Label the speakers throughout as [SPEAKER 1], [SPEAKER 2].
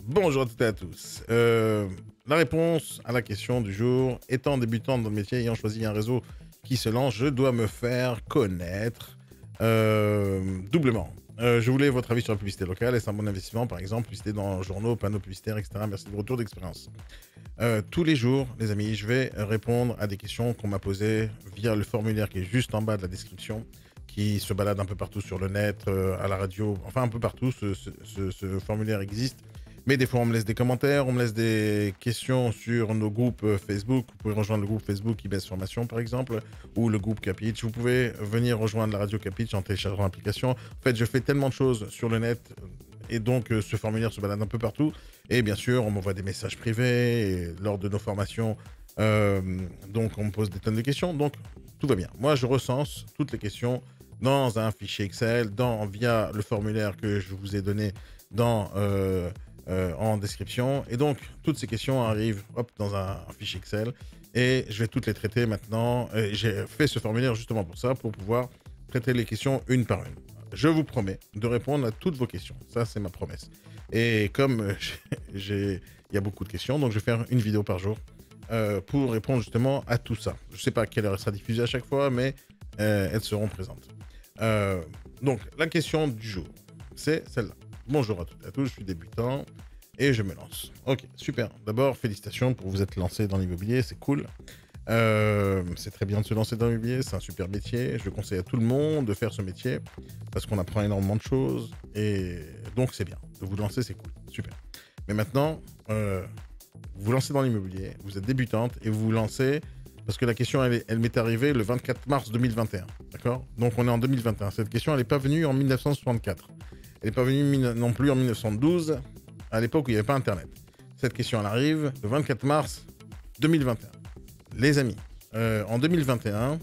[SPEAKER 1] Bonjour à toutes et à tous. La réponse à la question du jour, étant débutant dans le métier, ayant choisi un réseau qui se lance, je dois me faire connaître doublement. Je voulais votre avis sur la publicité locale. Est-ce un bon investissement, par exemple, publicité dans journaux, panneaux publicitaires, etc. Merci de votre retour d'expérience. Tous les jours, les amis, je vais répondre à des questions qu'on m'a posées via le formulaire qui est juste en bas de la description, qui se balade un peu partout sur le net, à la radio, enfin un peu partout, ce formulaire existe. Mais des fois, on me laisse des commentaires, on me laisse des questions sur nos groupes Facebook. Vous pouvez rejoindre le groupe Facebook IBS Formation, par exemple, ou le groupe Capitch. Vous pouvez venir rejoindre la radio Capitch en téléchargeant l'application. En fait, je fais tellement de choses sur le net, et donc ce formulaire se balade un peu partout. Et bien sûr, on m'envoie des messages privés et lors de nos formations. Donc, on me pose des tonnes de questions. Donc, tout va bien. Moi, je recense toutes les questions dans un fichier Excel, via le formulaire que je vous ai donné en description. Et donc, toutes ces questions arrivent dans un fichier Excel et je vais toutes les traiter maintenant. J'ai fait ce formulaire justement pour ça, pour pouvoir traiter les questions une par une. Je vous promets de répondre à toutes vos questions. Ça, c'est ma promesse. Et comme il y a beaucoup de questions, donc je vais faire une vidéo par jour pour répondre justement à tout ça. Je ne sais pas à quelle heure elle sera diffusée à chaque fois, mais elles seront présentes. Donc, la question du jour, c'est celle-là. Bonjour à toutes et à tous, je suis débutant et je me lance. Ok, super. D'abord, félicitations pour vous être lancé dans l'immobilier, c'est cool. C'est très bien de se lancer dans l'immobilier, c'est un super métier. Je conseille à tout le monde de faire ce métier parce qu'on apprend énormément de choses et donc c'est bien. De vous lancer, c'est cool, super. Mais maintenant, vous vous lancez dans l'immobilier, vous êtes débutante et vous vous lancez parce que la question, elle m'est arrivée le 24 mars 2021, d'accord? Donc on est en 2021. Cette question, elle n'est pas venue en 1964. Elle n'est pas venue non plus en 1912, à l'époque où il n'y avait pas Internet. Cette question, elle arrive le 24 mars 2021. Les amis, en 2021,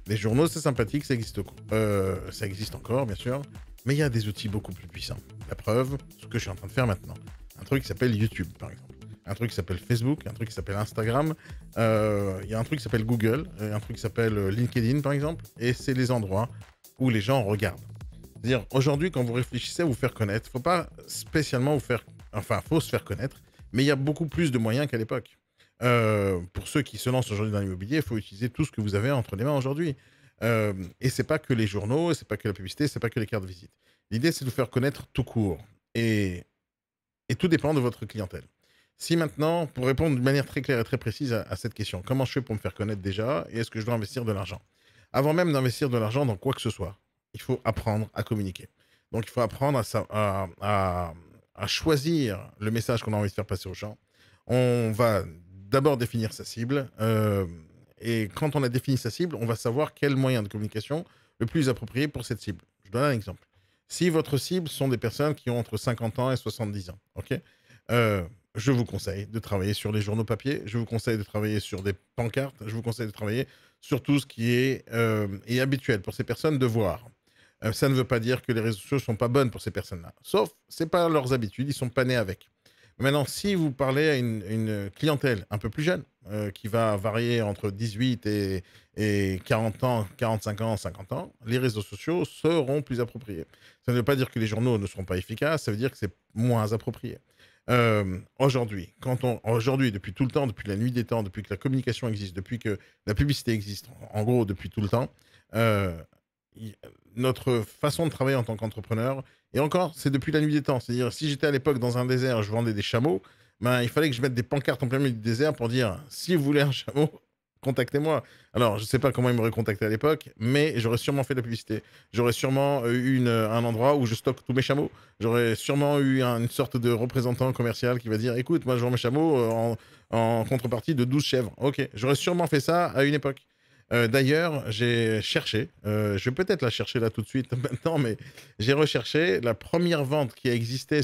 [SPEAKER 1] les journaux, c'est sympathique, ça existe encore, bien sûr, mais il y a des outils beaucoup plus puissants. La preuve, ce que je suis en train de faire maintenant. Un truc qui s'appelle YouTube, par exemple. Un truc qui s'appelle Facebook, un truc qui s'appelle Instagram. Il y a un truc qui s'appelle Google, un truc qui s'appelle LinkedIn, par exemple. Et c'est les endroits où les gens regardent. C'est-à-dire, aujourd'hui, quand vous réfléchissez à vous faire connaître, faut pas spécialement vous faire... Enfin, faut se faire connaître, mais il y a beaucoup plus de moyens qu'à l'époque. Pour ceux qui se lancent aujourd'hui dans l'immobilier, il faut utiliser tout ce que vous avez entre les mains aujourd'hui. Et c'est pas que les journaux, c'est pas que la publicité, c'est pas que les cartes de visite. L'idée, c'est de vous faire connaître tout court. Et tout dépend de votre clientèle. Si maintenant, pour répondre de manière très claire et très précise à cette question, comment je fais pour me faire connaître déjà et est-ce que je dois investir de l'argent? Avant même d'investir de l'argent dans quoi que ce soit, il faut apprendre à communiquer. Donc, il faut apprendre à choisir le message qu'on a envie de faire passer aux gens. On va d'abord définir sa cible. Et quand on a défini sa cible, on va savoir quel moyen de communication le plus approprié pour cette cible. Je donne un exemple. Si votre cible sont des personnes qui ont entre 50 ans et 70 ans, ok, je vous conseille de travailler sur les journaux papier, je vous conseille de travailler sur des pancartes, je vous conseille de travailler sur tout ce qui est habituel pour ces personnes de voir. Ça ne veut pas dire que les réseaux sociaux ne sont pas bonnes pour ces personnes-là. Sauf, c'est pas leurs habitudes, ils sont pas nés avec. Maintenant, si vous parlez à une clientèle un peu plus jeune, qui va varier entre 18 et 40 ans, 45 ans, 50 ans, les réseaux sociaux seront plus appropriés. Ça ne veut pas dire que les journaux ne seront pas efficaces, ça veut dire que c'est moins approprié. Aujourd'hui, depuis tout le temps, depuis la nuit des temps, depuis que la communication existe, depuis que la publicité existe, en gros, depuis tout le temps, euh, il- notre façon de travailler en tant qu'entrepreneur, et encore, c'est depuis la nuit des temps. C'est-à-dire, si j'étais à l'époque dans un désert, je vendais des chameaux, ben, il fallait que je mette des pancartes en plein milieu du désert pour dire, si vous voulez un chameau, contactez-moi. Alors, je ne sais pas comment ils m'auraient contacté à l'époque, mais j'aurais sûrement fait de la publicité. J'aurais sûrement eu un endroit où je stocke tous mes chameaux. J'aurais sûrement eu une sorte de représentant commercial qui va dire, écoute, moi, je vends mes chameaux en contrepartie de 12 chèvres. Ok, j'aurais sûrement fait ça à une époque. D'ailleurs, j'ai cherché, je vais peut-être la chercher là tout de suite maintenant, mais j'ai recherché la première vente qui a existé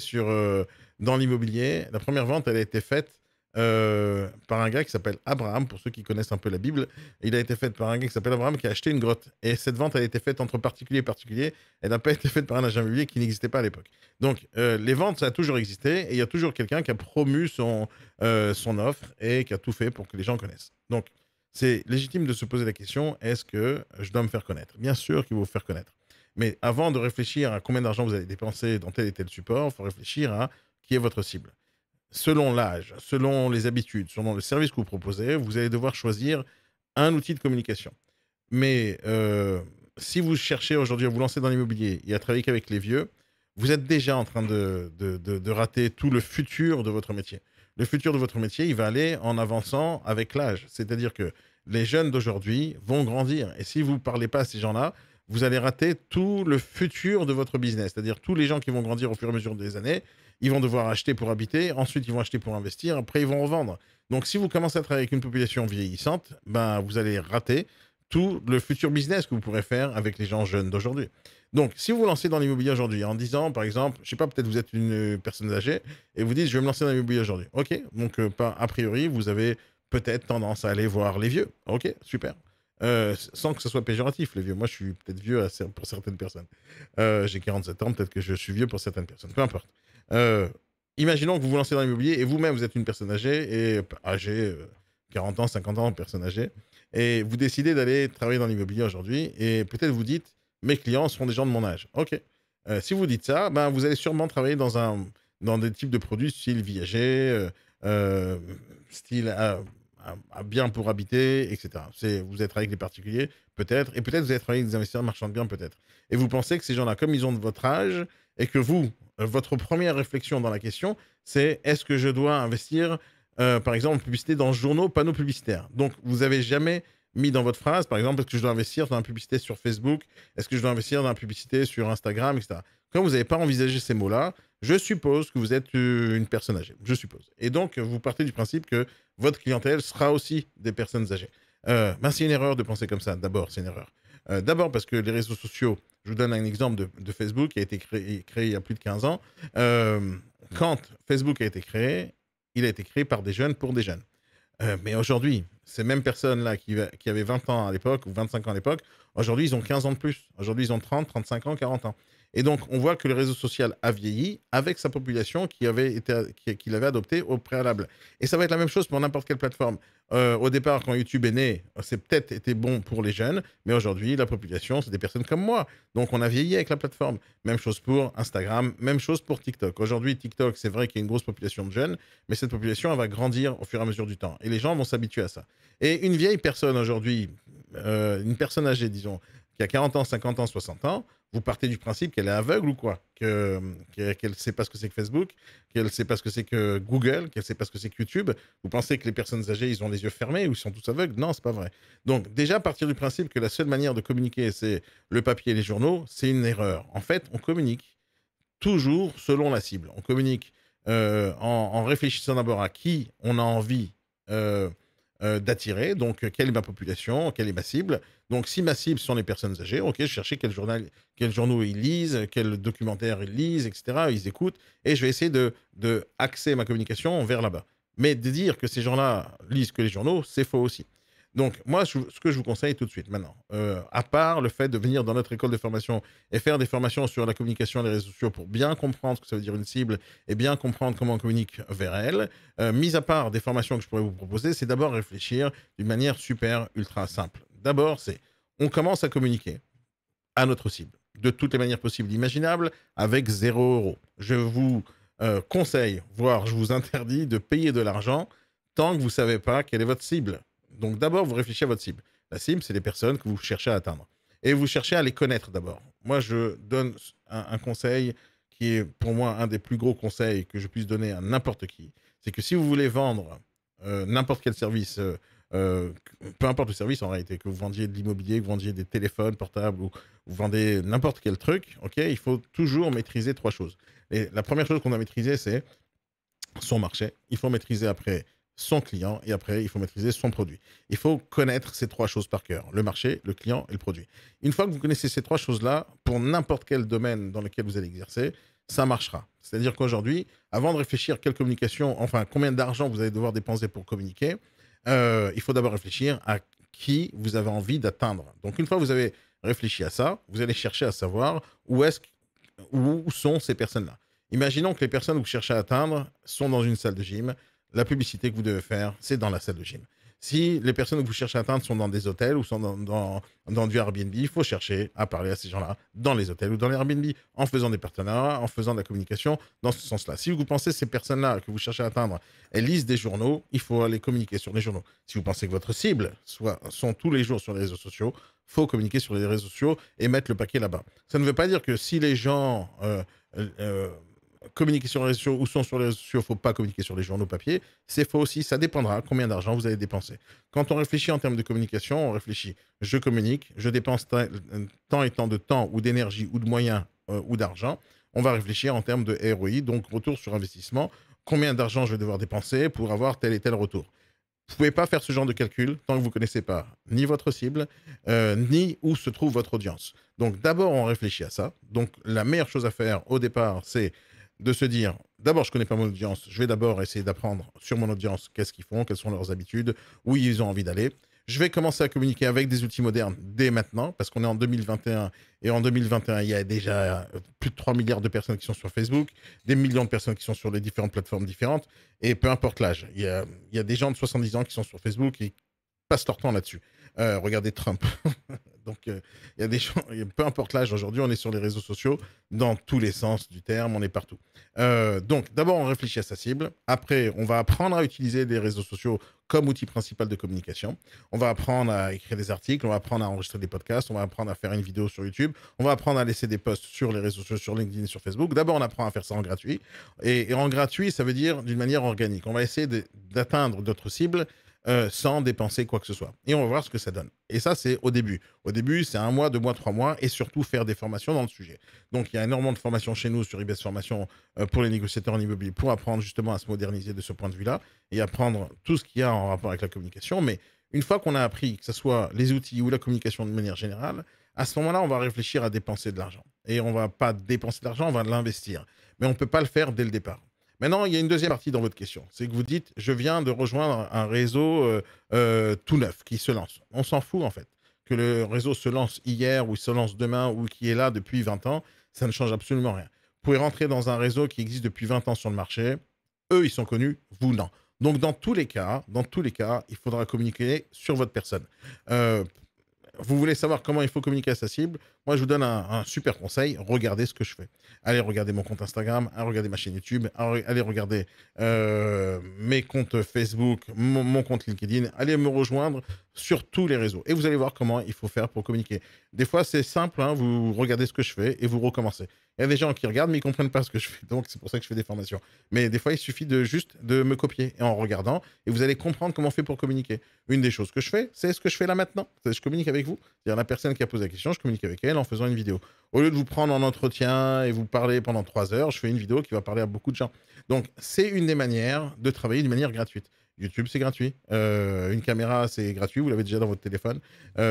[SPEAKER 1] dans l'immobilier. La première vente, elle a été faite par un gars qui s'appelle Abraham, pour ceux qui connaissent un peu la Bible. Il a été faite par un gars qui s'appelle Abraham qui a acheté une grotte. Et cette vente, elle a été faite entre particulier et particulier. Elle n'a pas été faite par un agent immobilier qui n'existait pas à l'époque. Donc, les ventes, ça a toujours existé et il y a toujours quelqu'un qui a promu son offre et qui a tout fait pour que les gens connaissent. Donc, c'est légitime de se poser la question, est-ce que je dois me faire connaître? Bien sûr qu'il faut vous faire connaître. Mais avant de réfléchir à combien d'argent vous allez dépenser dans tel et tel support, il faut réfléchir à qui est votre cible. selon l'âge, selon les habitudes, selon le service que vous proposez, vous allez devoir choisir un outil de communication. Mais si vous cherchez aujourd'hui à vous lancer dans l'immobilier et à travailler qu'avec les vieux, vous êtes déjà en train de rater tout le futur de votre métier. Le futur de votre métier, il va aller en avançant avec l'âge. C'est-à-dire que les jeunes d'aujourd'hui vont grandir. Et si vous ne parlez pas à ces gens-là, vous allez rater tout le futur de votre business. C'est-à-dire tous les gens qui vont grandir au fur et à mesure des années, ils vont devoir acheter pour habiter, ensuite ils vont acheter pour investir, après ils vont revendre. Donc si vous commencez à travailler avec une population vieillissante, ben, vous allez rater tout le futur business que vous pourrez faire avec les gens jeunes d'aujourd'hui. Donc, si vous vous lancez dans l'immobilier aujourd'hui en disant, par exemple, je sais pas, peut-être vous êtes une personne âgée et vous dites, je vais me lancer dans l'immobilier aujourd'hui. OK, donc pas a priori, vous avez peut-être tendance à aller voir les vieux. OK, super. Sans que ce soit péjoratif, les vieux. Moi, je suis peut-être vieux pour certaines personnes. J'ai 47 ans, peut-être que je suis vieux pour certaines personnes. Peu importe. Euh, Imaginons que vous vous lancez dans l'immobilier et vous-même, vous êtes une personne âgée, et âgée, 40 ans, 50 ans, personne âgée, et vous décidez d'aller travailler dans l'immobilier aujourd'hui, et peut-être vous dites, mes clients seront des gens de mon âge. OK. Si vous dites ça, ben, vous allez sûrement travailler dans des types de produits style viager, euh, style à bien pour habiter, etc. Vous êtes travaillé avec des particuliers, peut-être, et peut-être vous allez travailler avec des investisseurs marchands de biens, peut-être. Et vous pensez que ces gens-là, comme ils ont de votre âge, et que vous, votre première réflexion dans la question, c'est est-ce que je dois investir, par exemple, en publicité dans journaux, panneaux publicitaires. Donc, vous n'avez jamais mis dans votre phrase, par exemple, est-ce que je dois investir dans la publicité sur Facebook, est-ce que je dois investir dans la publicité sur Instagram, etc. Quand vous n'avez pas envisagé ces mots-là, je suppose que vous êtes une personne âgée. Je suppose. Et donc, vous partez du principe que votre clientèle sera aussi des personnes âgées. Ben, c'est une erreur de penser comme ça. D'abord, c'est une erreur. D'abord parce que les réseaux sociaux, je vous donne un exemple de Facebook qui a été créé il y a plus de 15 ans. Quand Facebook a été créé, il a été créé par des jeunes pour des jeunes. Mais aujourd'hui, ces mêmes personnes-là qui avaient 20 ans à l'époque ou 25 ans à l'époque, aujourd'hui, ils ont 15 ans de plus. Aujourd'hui, ils ont 30, 35 ans, 40 ans. Et donc, on voit que le réseau social a vieilli avec sa population qu'il avait adoptée au préalable. Et ça va être la même chose pour n'importe quelle plateforme. Au départ, quand YouTube est né, c'est peut-être été bon pour les jeunes, mais aujourd'hui, la population, c'est des personnes comme moi. Donc, on a vieilli avec la plateforme. Même chose pour Instagram, même chose pour TikTok. Aujourd'hui, TikTok, c'est vrai qu'il y a une grosse population de jeunes, mais cette population, elle va grandir au fur et à mesure du temps. Et les gens vont s'habituer à ça. Et une vieille personne aujourd'hui, une personne âgée, disons, qui a 40 ans, 50 ans, 60 ans, vous partez du principe qu'elle est aveugle ou quoi? Qu'elle ne sait pas ce que c'est que Facebook, qu'elle ne sait pas ce que c'est que Google, qu'elle ne sait pas ce que c'est que YouTube. Vous pensez que les personnes âgées, ils ont les yeux fermés ou ils sont tous aveugles? Non, c'est pas vrai. Donc, déjà, partir du principe que la seule manière de communiquer, c'est le papier et les journaux, c'est une erreur. En fait, on communique toujours selon la cible. On communique en réfléchissant d'abord à qui on a envie d'attirer. Donc, quelle est ma population, quelle est ma cible. Donc, si ma cible sont les personnes âgées, ok, je cherchais quel journaux ils lisent, quel documentaire ils lisent, etc. Ils écoutent, et je vais essayer de axer ma communication vers là-bas. Mais de dire que ces gens-là lisent que les journaux, c'est faux aussi. Donc, moi, ce que je vous conseille tout de suite maintenant, à part le fait de venir dans notre école de formation et faire des formations sur la communication et les réseaux sociaux pour bien comprendre ce que ça veut dire une cible et bien comprendre comment on communique vers elle, mis à part des formations que je pourrais vous proposer, c'est d'abord réfléchir d'une manière super ultra simple. D'abord, on commence à communiquer à notre cible de toutes les manières possibles imaginables avec 0 €. Je vous conseille, voire je vous interdis de payer de l'argent tant que vous ne savez pas quelle est votre cible. Donc d'abord, vous réfléchissez à votre cible. La cible, c'est les personnes que vous cherchez à atteindre. Et vous cherchez à les connaître d'abord. Moi, je donne un conseil qui est pour moi un des plus gros conseils que je puisse donner à n'importe qui. C'est que si vous voulez vendre n'importe quel service, euh, peu importe le service en réalité, que vous vendiez de l'immobilier, que vous vendiez des téléphones portables ou vous vendez n'importe quel truc, ok, il faut toujours maîtriser 3 choses. Et la première chose qu'on doit maîtriser, c'est son marché. Il faut maîtriser après son client et après, il faut maîtriser son produit. Il faut connaître ces 3 choses par cœur, le marché, le client et le produit. Une fois que vous connaissez ces 3 choses-là, pour n'importe quel domaine dans lequel vous allez exercer, ça marchera. C'est-à-dire qu'aujourd'hui, avant de réfléchir quelle communication, enfin combien d'argent vous allez devoir dépenser pour communiquer, il faut d'abord réfléchir à qui vous avez envie d'atteindre. Donc une fois que vous avez réfléchi à ça, vous allez chercher à savoir où sont ces personnes-là. Imaginons que les personnes que vous cherchez à atteindre sont dans une salle de gym. La publicité que vous devez faire, c'est dans la salle de gym. Si les personnes que vous cherchez à atteindre sont dans des hôtels ou sont dans du Airbnb, il faut chercher à parler à ces gens-là dans les hôtels ou dans les Airbnb, en faisant des partenariats, en faisant de la communication dans ce sens-là. Si vous pensez que ces personnes-là que vous cherchez à atteindre, elles lisent des journaux, il faut aller communiquer sur les journaux. Si vous pensez que votre cible sont tous les jours sur les réseaux sociaux, il faut communiquer sur les réseaux sociaux et mettre le paquet là-bas. Ça ne veut pas dire que si les gens communiquer sur les réseaux sociaux ou sont sur les réseaux sociaux, il ne faut pas communiquer sur les journaux papier. C'est faux aussi, ça dépendra combien d'argent vous allez dépenser. Quand on réfléchit en termes de communication, on réfléchit, je communique, je dépense tant et tant de temps ou d'énergie ou de moyens ou d'argent. On va réfléchir en termes de ROI, donc retour sur investissement. Combien d'argent je vais devoir dépenser pour avoir tel et tel retour. Vous ne pouvez pas faire ce genre de calcul tant que vous ne connaissez pas ni votre cible, ni où se trouve votre audience. Donc d'abord, on réfléchit à ça. Donc la meilleure chose à faire au départ, c'est de se dire, d'abord, je ne connais pas mon audience, je vais d'abord essayer d'apprendre sur mon audience qu'est-ce qu'ils font, quelles sont leurs habitudes, où ils ont envie d'aller. Je vais commencer à communiquer avec des outils modernes dès maintenant, parce qu'on est en 2021, et en 2021, il y a déjà plus de 3 milliards de personnes qui sont sur Facebook, des millions de personnes qui sont sur les différentes plateformes différentes, et peu importe l'âge. Il y a des gens de 70 ans qui sont sur Facebook et passent leur temps là-dessus. Regardez Trump. Donc, il y a des gens, peu importe l'âge, aujourd'hui, on est sur les réseaux sociaux dans tous les sens du terme, on est partout. Donc, d'abord, on réfléchit à sa cible. Après, on va apprendre à utiliser les réseaux sociaux comme outil principal de communication. On va apprendre à écrire des articles, on va apprendre à enregistrer des podcasts, on va apprendre à faire une vidéo sur YouTube, on va apprendre à laisser des posts sur les réseaux sociaux, sur LinkedIn et sur Facebook. D'abord, on apprend à faire ça en gratuit. Et en gratuit, ça veut dire d'une manière organique. On va essayer d'atteindre d'autres cibles sans dépenser quoi que ce soit. Et on va voir ce que ça donne. Et ça, c'est au début. Au début, c'est 1 mois, 2 mois, 3 mois, et surtout faire des formations dans le sujet. Donc, il y a énormément de formations chez nous sur IBS Formation pour les négociateurs en immobilier pour apprendre justement à se moderniser de ce point de vue-là et apprendre tout ce qu'il y a en rapport avec la communication. Mais une fois qu'on a appris, que ce soit les outils ou la communication de manière générale, à ce moment-là, on va réfléchir à dépenser de l'argent. Et on ne va pas dépenser de l'argent, on va l'investir. Mais on ne peut pas le faire dès le départ. Maintenant, il y a une deuxième partie dans votre question. C'est que vous dites, je viens de rejoindre un réseau tout neuf qui se lance. On s'en fout, en fait. Que le réseau se lance hier ou il se lance demain ou qui est là depuis 20 ans, ça ne change absolument rien. Vous pouvez rentrer dans un réseau qui existe depuis 20 ans sur le marché. Eux, ils sont connus, vous, non. Donc, dans tous les cas, il faudra communiquer sur votre personne. Vous voulez savoir comment il faut communiquer à sa cible? Moi, je vous donne un super conseil. Regardez ce que je fais. Allez regarder mon compte Instagram, allez regarder ma chaîne YouTube, allez regarder mes comptes Facebook, mon compte LinkedIn. Allez me rejoindre sur tous les réseaux. Et vous allez voir comment il faut faire pour communiquer. Des fois, c'est simple. Hein, vous regardez ce que je fais et vous recommencez. Il y a des gens qui regardent, mais ils ne comprennent pas ce que je fais. Donc, c'est pour ça que je fais des formations. Mais des fois, il suffit juste de me copier et en regardant. Et vous allez comprendre comment on fait pour communiquer. Une des choses que je fais, c'est ce que je fais là maintenant. Je communique avec vous. C'est-à-dire la personne qui a posé la question, je communique avec elle en faisant une vidéo. Au lieu de vous prendre en entretien et vous parler pendant 3 heures, je fais une vidéo qui va parler à beaucoup de gens. Donc, c'est une des manières de travailler d'une manière gratuite. YouTube, c'est gratuit. Une caméra, c'est gratuit. Vous l'avez déjà dans votre téléphone.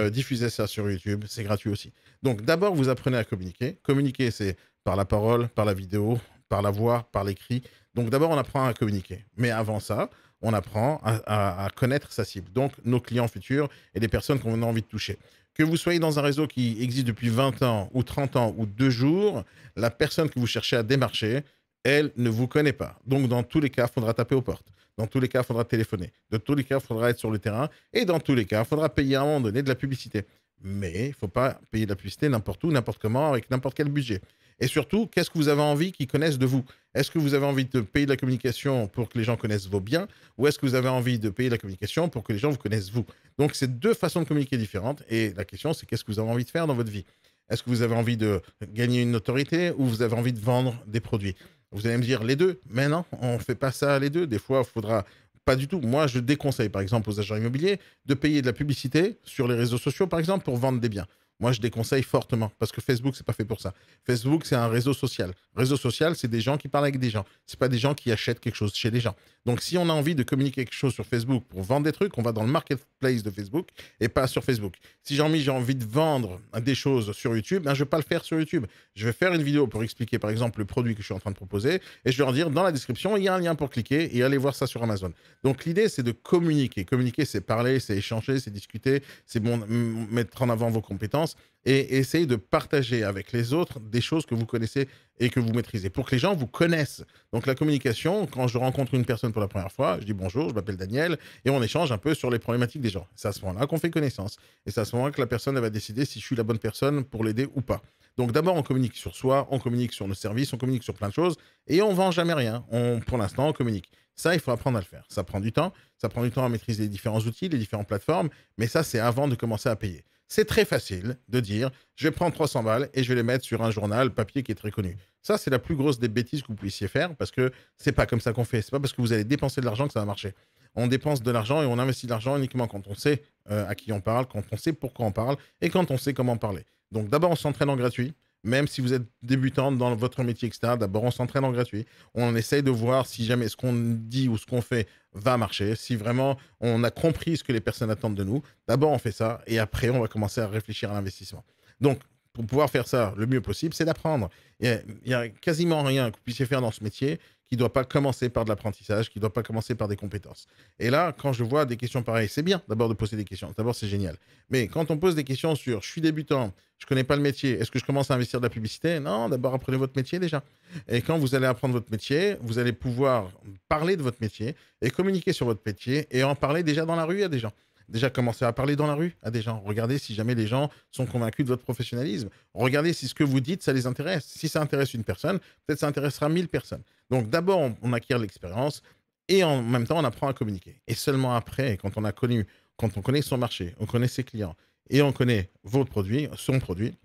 [SPEAKER 1] Diffuser ça sur YouTube, c'est gratuit aussi. Donc, d'abord, vous apprenez à communiquer. Communiquer, c'est par la parole, par la vidéo, par la voix, par l'écrit. Donc, d'abord, on apprend à communiquer. Mais avant ça, on apprend à connaître sa cible. Donc, nos clients futurs et les personnes qu'on a envie de toucher. Que vous soyez dans un réseau qui existe depuis 20 ans ou 30 ans ou 2 jours, la personne que vous cherchez à démarcher, elle ne vous connaît pas. Donc, dans tous les cas, il faudra taper aux portes. Dans tous les cas, il faudra téléphoner. Dans tous les cas, il faudra être sur le terrain. Et dans tous les cas, il faudra payer à un moment donné de la publicité. Mais il ne faut pas payer de la publicité n'importe où, n'importe comment, avec n'importe quel budget. Et surtout, qu'est-ce que vous avez envie qu'ils connaissent de vous? Est-ce que vous avez envie de payer de la communication pour que les gens connaissent vos biens? Ou est-ce que vous avez envie de payer de la communication pour que les gens vous connaissent vous? Donc, c'est 2 façons de communiquer différentes. Et la question, c'est qu'est-ce que vous avez envie de faire dans votre vie? Est-ce que vous avez envie de gagner une notoriété ou vous avez envie de vendre des produits? Vous allez me dire les deux. Mais non, on ne fait pas ça les deux. Des fois, il faudra... Pas du tout. Moi, je déconseille, par exemple, aux agents immobiliers de payer de la publicité sur les réseaux sociaux, par exemple, pour vendre des biens. Moi, je déconseille fortement parce que Facebook, c'est pas fait pour ça. Facebook, c'est un réseau social. Réseau social, c'est des gens qui parlent avec des gens. C'est pas des gens qui achètent quelque chose chez les gens. Donc, si on a envie de communiquer quelque chose sur Facebook pour vendre des trucs, on va dans le marketplace de Facebook et pas sur Facebook. Si j'ai envie de vendre des choses sur YouTube, ben, je vais pas le faire sur YouTube. Je vais faire une vidéo pour expliquer, par exemple, le produit que je suis en train de proposer et je vais leur dire dans la description, il y a un lien pour cliquer et aller voir ça sur Amazon. Donc, l'idée, c'est de communiquer. Communiquer, c'est parler, c'est échanger, c'est discuter, c'est mettre en avant vos compétences. connaissances et essayez de partager avec les autres des choses que vous connaissez et que vous maîtrisez pour que les gens vous connaissent. Donc la communication, quand je rencontre une personne pour la première fois, je dis bonjour, je m'appelle Daniel et on échange un peu sur les problématiques des gens. C'est à ce moment-là qu'on fait connaissance et c'est à ce moment-là que la personne elle va décider si je suis la bonne personne pour l'aider ou pas. Donc d'abord on communique sur soi, on communique sur nos services, on communique sur plein de choses et on vend jamais rien. Pour l'instant on communique. Ça, il faut apprendre à le faire. Ça prend du temps. Ça prend du temps à maîtriser les différents outils, les différentes plateformes. Mais ça, c'est avant de commencer à payer. C'est très facile de dire, je vais prendre 300 balles et je vais les mettre sur un journal papier qui est très connu. Ça, c'est la plus grosse des bêtises que vous puissiez faire parce que c'est pas comme ça qu'on fait. C'est pas parce que vous allez dépenser de l'argent que ça va marcher. On dépense de l'argent et on investit de l'argent uniquement quand on sait à qui on parle, quand on sait pourquoi on parle et quand on sait comment parler. Donc d'abord, on s'entraîne en gratuit. Même si vous êtes débutant dans votre métier, etc., d'abord, on s'entraîne en gratuit. On essaye de voir si jamais ce qu'on dit ou ce qu'on fait va marcher, si vraiment on a compris ce que les personnes attendent de nous. D'abord, on fait ça et après, on va commencer à réfléchir à l'investissement. Donc, pour pouvoir faire ça le mieux possible, c'est d'apprendre. Il y a quasiment rien que vous puissiez faire dans ce métier qui ne doit pas commencer par de l'apprentissage, qui ne doit pas commencer par des compétences. Et là, quand je vois des questions pareilles, c'est bien d'abord de poser des questions. D'abord, c'est génial. Mais quand on pose des questions sur « je suis débutant, je ne connais pas le métier, est-ce que je commence à investir de la publicité ?» Non, d'abord, apprenez votre métier déjà. Et quand vous allez apprendre votre métier, vous allez pouvoir parler de votre métier et communiquer sur votre métier et en parler déjà dans la rue à des gens. Déjà, commencez à parler dans la rue à des gens. Regardez si jamais les gens sont convaincus de votre professionnalisme. Regardez si ce que vous dites, ça les intéresse. Si ça intéresse une personne, peut-être ça intéressera 1000 personnes. Donc d'abord, on acquiert l'expérience et en même temps, on apprend à communiquer. Et seulement après, quand on connaît son marché, on connaît ses clients et on connaît votre produit, son produit,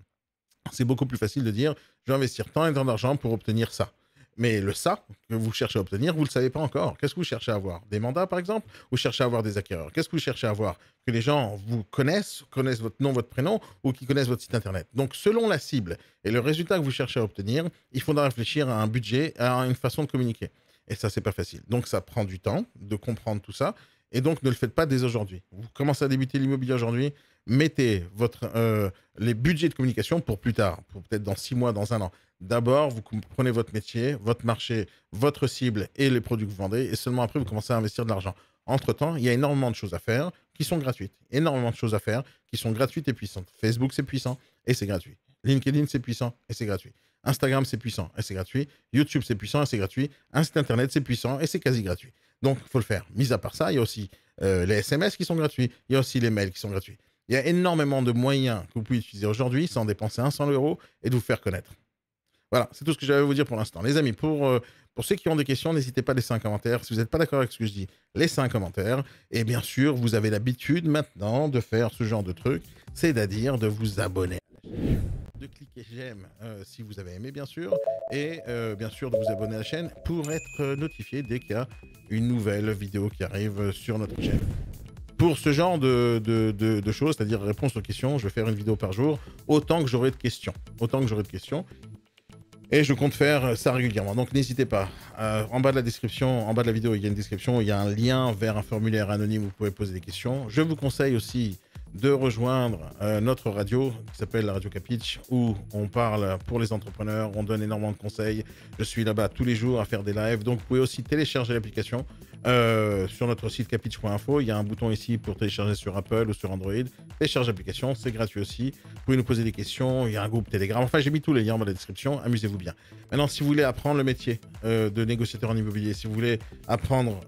[SPEAKER 1] c'est beaucoup plus facile de dire, je vais investir tant et tant d'argent pour obtenir ça. Mais le ça que vous cherchez à obtenir, vous ne le savez pas encore. Qu'est-ce que vous cherchez à avoir? Des mandats, par exemple? Vous cherchez à avoir des acquéreurs? Qu'est-ce que vous cherchez à avoir? Que les gens vous connaissent votre nom, votre prénom, ou qu'ils connaissent votre site Internet. Donc, selon la cible et le résultat que vous cherchez à obtenir, il faudra réfléchir à un budget, à une façon de communiquer. Et ça, c'est pas facile. Donc, ça prend du temps de comprendre tout ça. Et donc, ne le faites pas dès aujourd'hui. Vous commencez à débuter l'immobilier aujourd'hui, mettez les budgets de communication pour plus tard, pour peut-être dans 6 mois, dans 1 an. D'abord, vous prenez votre métier, votre marché, votre cible et les produits que vous vendez, et seulement après, vous commencez à investir de l'argent. Entre-temps, il y a énormément de choses à faire qui sont gratuites. Énormément de choses à faire qui sont gratuites et puissantes. Facebook, c'est puissant et c'est gratuit. LinkedIn, c'est puissant et c'est gratuit. Instagram, c'est puissant et c'est gratuit. YouTube, c'est puissant et c'est gratuit. Un site Internet, c'est puissant et c'est quasi gratuit. Donc, il faut le faire. Mis à part ça, il y a aussi les SMS qui sont gratuits. Il y a aussi les mails qui sont gratuits. Il y a énormément de moyens que vous pouvez utiliser aujourd'hui sans dépenser 100 € et de vous faire connaître. Voilà, c'est tout ce que j'avais à vous dire pour l'instant. Les amis, pour ceux qui ont des questions, n'hésitez pas à laisser un commentaire. Si vous n'êtes pas d'accord avec ce que je dis, laissez un commentaire. Et bien sûr, vous avez l'habitude maintenant de faire ce genre de truc, c'est-à-dire de vous abonner à la chaîne, de cliquer j'aime si vous avez aimé, bien sûr, et bien sûr de vous abonner à la chaîne pour être notifié dès qu'il y a une nouvelle vidéo qui arrive sur notre chaîne. Pour ce genre de choses, c'est-à-dire réponse aux questions, je vais faire une vidéo par jour, autant que j'aurai de questions. Et je compte faire ça régulièrement. Donc n'hésitez pas. En bas de la description, en bas de la vidéo, il y a une description, il y a un lien vers un formulaire anonyme où vous pouvez poser des questions. Je vous conseille aussi de rejoindre notre radio qui s'appelle la Radio Capitch, où on parle pour les entrepreneurs, on donne énormément de conseils. Je suis là-bas tous les jours à faire des lives. Donc vous pouvez aussi télécharger l'application sur notre site capitch.info. Il y a un bouton ici pour télécharger sur Apple ou sur Android. Télécharge l'application, c'est gratuit aussi. Vous pouvez nous poser des questions, il y a un groupe Telegram. Enfin, j'ai mis tous les liens dans la description, amusez-vous bien. Maintenant, si vous voulez apprendre le métier de négociateur en immobilier, si vous voulez apprendre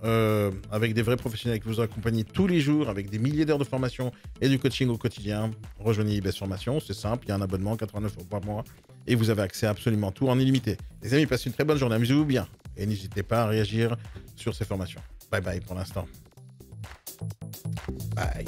[SPEAKER 1] avec des vrais professionnels qui vous accompagnent tous les jours, avec des milliers d'heures de formation et du coaching au quotidien, rejoignez IBS Formation, c'est simple, il y a un abonnement, 89 € par mois, et vous avez accès à absolument tout en illimité. Les amis, passez une très bonne journée, amusez-vous bien, et n'hésitez pas à réagir sur ces formations. Bye bye pour l'instant. Bye.